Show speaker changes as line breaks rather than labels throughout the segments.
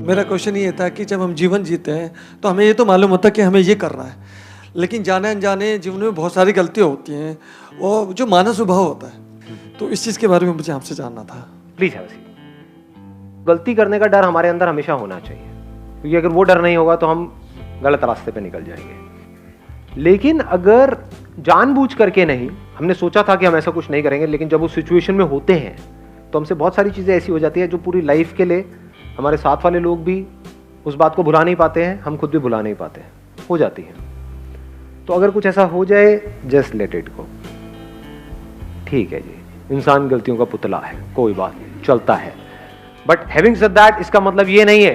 मेरा क्वेश्चन ये था कि जब हम जीवन जीते हैं तो हमें ये तो मालूम होता है कि हमें ये करना है, लेकिन जाने अनजाने जीवन में बहुत सारी गलतियाँ होती हैं और जो मानव स्वभाव होता है, तो इस चीज़ के बारे में मुझे आपसे जानना था।
Please have a seat. गलती करने का डर हमारे अंदर हमेशा होना चाहिए, क्योंकि अगर वो डर नहीं होगा तो हम गलत रास्ते पे निकल जाएंगे। लेकिन अगर जानबूझ करके नहीं, हमने सोचा था कि हम ऐसा कुछ नहीं करेंगे, लेकिन जब उस सिचुएशन में होते हैं तो हमसे बहुत सारी चीज़ें ऐसी हो जाती है जो पूरी लाइफ के लिए हमारे साथ वाले लोग भी उस बात को भुला नहीं पाते हैं, हम खुद भी भुला नहीं पाते हैं, हो जाती है। तो अगर कुछ ऐसा हो जाए, जस्ट लेट इट गो। ठीक है जी, इंसान गलतियों का पुतला है, कोई बात नहीं, चलता है। बट हैविंग सेड दैट, इसका मतलब ये नहीं है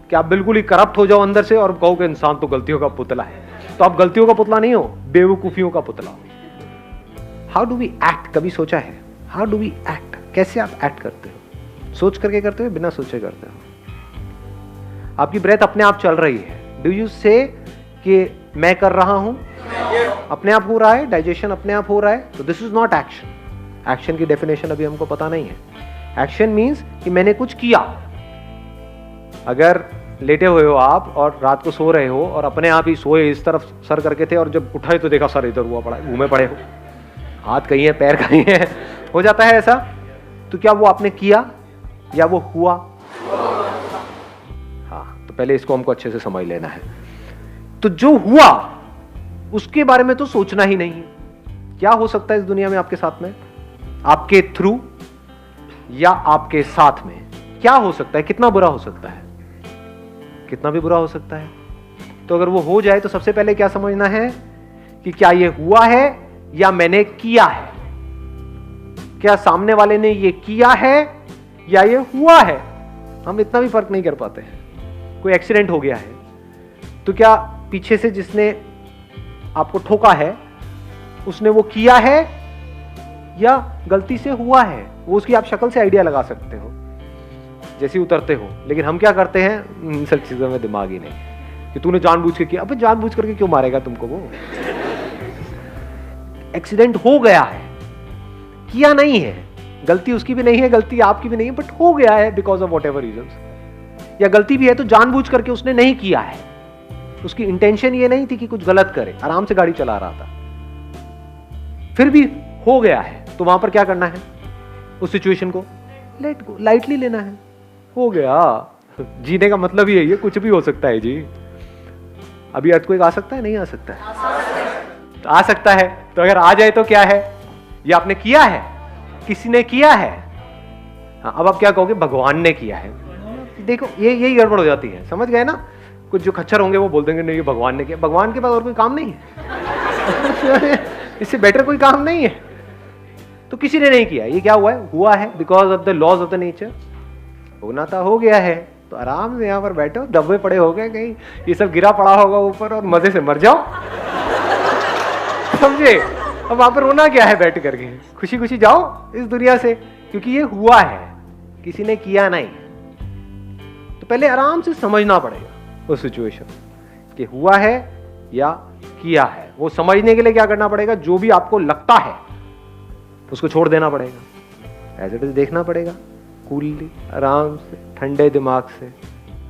कि आप बिल्कुल ही करप्ट हो जाओ अंदर से और कहो कि इंसान तो गलतियों का पुतला है। तो आप गलतियों का पुतला नहीं हो, बेवकूफियों का पुतला हो। हाउ डू वी एक्ट, कभी सोचा है हाउ डू वी एक्ट? कैसे आप एक्ट करते हो? सोच करके करते हो, बिना सोचे करते हो? आपकी ब्रेथ अपने आप चल रही है, डू यू से कि मैं कर रहा हूं? अपने आप हो रहा है, डाइजेशन अपने आप हो रहा है, तो this is not action. Action की डेफिनेशन अभी हमको पता नहीं है। एक्शन मीन्स कि मैंने कुछ किया। अगर लेटे हुए हो आप और रात को सो रहे हो और अपने आप ही सोए, इस तरफ सर करके थे और जब उठाए तो देखा सर इधर हुआ पड़ा, घूमे पड़े हो, हाथ कहीं है, पैर कहीं है, हो जाता है ऐसा। तो क्या वो आपने किया या वो हुआ? हाँ, तो पहले इसको हमको अच्छे से समझ लेना है। तो जो हुआ उसके बारे में तो सोचना ही नहीं है। क्या हो सकता है इस दुनिया में आपके साथ में, आपके थ्रू या आपके साथ में? क्या हो सकता है? कितना बुरा हो सकता है? कितना भी बुरा हो सकता है। तो अगर वो हो जाए तो सबसे पहले क्या समझना है कि क्या ये हुआ है या मैंने किया है? क्या सामने वाले ने ये किया है या ये हुआ है? हम इतना भी फर्क नहीं कर पाते हैं। कोई एक्सीडेंट हो गया है तो क्या पीछे से जिसने आपको ठोका है उसने वो किया है या गलती से हुआ है? वो उसकी आप शक्ल से आइडिया लगा सकते हो जैसे उतरते हो। लेकिन हम क्या करते हैं, इन सब चीजों में दिमाग ही नहीं कि तूने जानबूझ के किया। अबे जानबूझ करके क्यों मारेगा तुमको? वो एक्सीडेंट हो गया है, किया नहीं है, गलती उसकी भी नहीं है, गलती आपकी भी नहीं है, बट हो गया है because of what ever reasons. या गलती भी है तो जानबूझ करके उसने नहीं किया है, उसकी इंटेंशन ये नहीं थी कि कुछ गलत करे, आराम से गाड़ी चला रहा था, फिर भी हो गया है। तो वहां पर क्या करना है? उस सिचुएशन को लेट गो, लाइटली लेना है। हो गया, जीने का मतलब ही है, कुछ भी हो सकता है जी। अभी अर्थक्वेक आ सकता है, नहीं आ सकता है? तो आ सकता है। तो अगर आ जाए तो क्या है? ये आपने किया है, किसी ने किया है। हाँ, अब आप क्या कहोगे? भगवान ने किया है। देखो ये यही गड़बड़ हो जाती है, समझ गए ना? कुछ जो खच्चर होंगे वो बोल देंगे नहीं ये भगवान ने किया। भगवान के पास और कोई काम नहीं है इससे बेटर कोई काम नहीं है। तो किसी ने नहीं किया, ये क्या हुआ है? हुआ है because of the laws of the nature. होना था, हो गया है। तो आराम से यहाँ पर बैठो, दबे पड़े हो गए, कहीं ये सब गिरा पड़ा होगा ऊपर और मजे से मर जाओ समझे? अब वहां पर रोना क्या है? बैठ करके खुशी खुशी जाओ इस दुनिया से, क्योंकि ये हुआ है, किसी ने किया नहीं। तो पहले आराम से समझना पड़ेगा उस सिचुएशन कि हुआ है या किया है। वो समझने के लिए क्या करना पड़ेगा? जो भी आपको लगता है उसको छोड़ देना पड़ेगा, एज इट इज देखना पड़ेगा, कूलली, आराम से, ठंडे दिमाग से।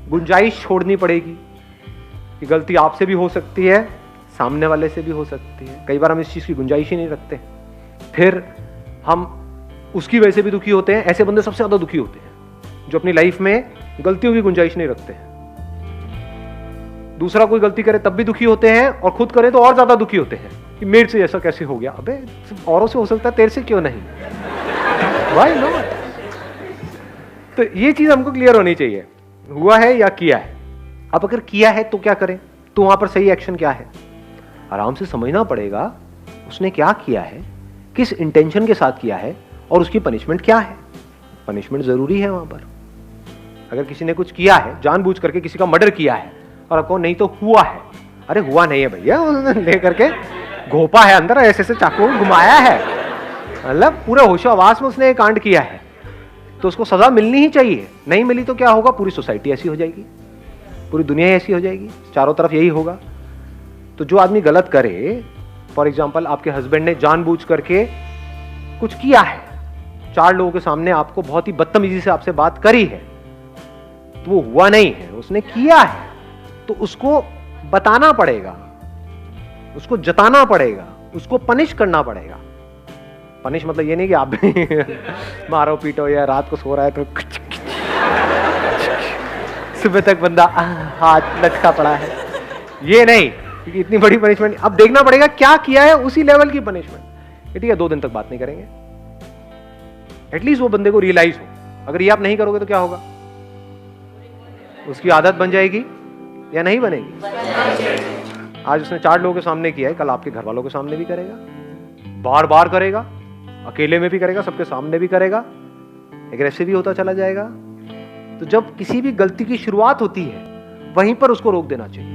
गुंजाइश छोड़नी पड़ेगी कि गलती आपसे भी हो सकती है, सामने वाले से भी हो सकती है। कई बार हम इस चीज की गुंजाइश ही नहीं रखते, फिर हम उसकी वजह से भी दुखी होते हैं। ऐसे बंदे सबसे ज्यादा दुखी होते हैं जो अपनी लाइफ में गलतियों की गुंजाइश नहीं रखते हैं। दूसरा कोई गलती करे तब भी दुखी होते हैं और खुद करे तो और ज्यादा दुखी होते हैं कि मेरे से ऐसा कैसे हो गया। अबे औरों से हो सकता है, तेरे से क्यों नहीं? Why not? तो ये चीज हमको क्लियर होनी चाहिए, हुआ है या किया है। अब अगर किया है तो क्या करें? तो वहां पर सही एक्शन क्या है? आराम से समझना पड़ेगा उसने क्या किया है, किस इंटेंशन के साथ किया है और उसकी पनिशमेंट क्या है। पनिशमेंट जरूरी है वहां पर। अगर किसी ने कुछ किया है, जानबूझ करके किसी का मर्डर किया है और आपको नहीं तो हुआ है, अरे हुआ नहीं है भैया, उसने ले करके घोपा है अंदर, ऐसे ऐसे चाकू घुमाया है, मतलब पूरे होशो आवास में उसने कांड किया है, तो उसको सजा मिलनी ही चाहिए। नहीं मिली तो क्या होगा? पूरी सोसाइटी ऐसी हो जाएगी, पूरी दुनिया ऐसी हो जाएगी, चारों तरफ यही होगा। तो जो आदमी गलत करे, फॉर एग्जाम्पल आपके हस्बैंड ने जानबूझ करके कुछ किया है, 4 लोगों के सामने आपको बहुत ही बदतमीजी से आपसे बात करी है, तो वो हुआ नहीं है, उसने किया है, तो उसको बताना पड़ेगा, उसको जताना पड़ेगा, उसको पनिश करना पड़ेगा। पनिश मतलब ये नहीं कि आप भी मारो पीटो या रात को सो रहा है तो सुबह तक बंदा हाथ लटका पड़ा है, ये नहीं, क्योंकि इतनी बड़ी पनिशमेंट। अब देखना पड़ेगा क्या किया है, उसी लेवल की पनिशमेंट। ठीक है, 2 दिन तक बात नहीं करेंगे, एटलीस्ट वो बंदे को रियलाइज हो। अगर ये आप नहीं करोगे तो क्या होगा, उसकी आदत बन जाएगी या नहीं बनेगी। आज उसने 4 लोगों के सामने किया है, कल आपके घर वालों के सामने भी करेगा, बार बार करेगा, अकेले में भी करेगा, सबके सामने भी करेगा, एग्रेसिव भी होता चला जाएगा। तो जब किसी भी गलती की शुरुआत होती है, वहीं पर उसको रोक देना चाहिए।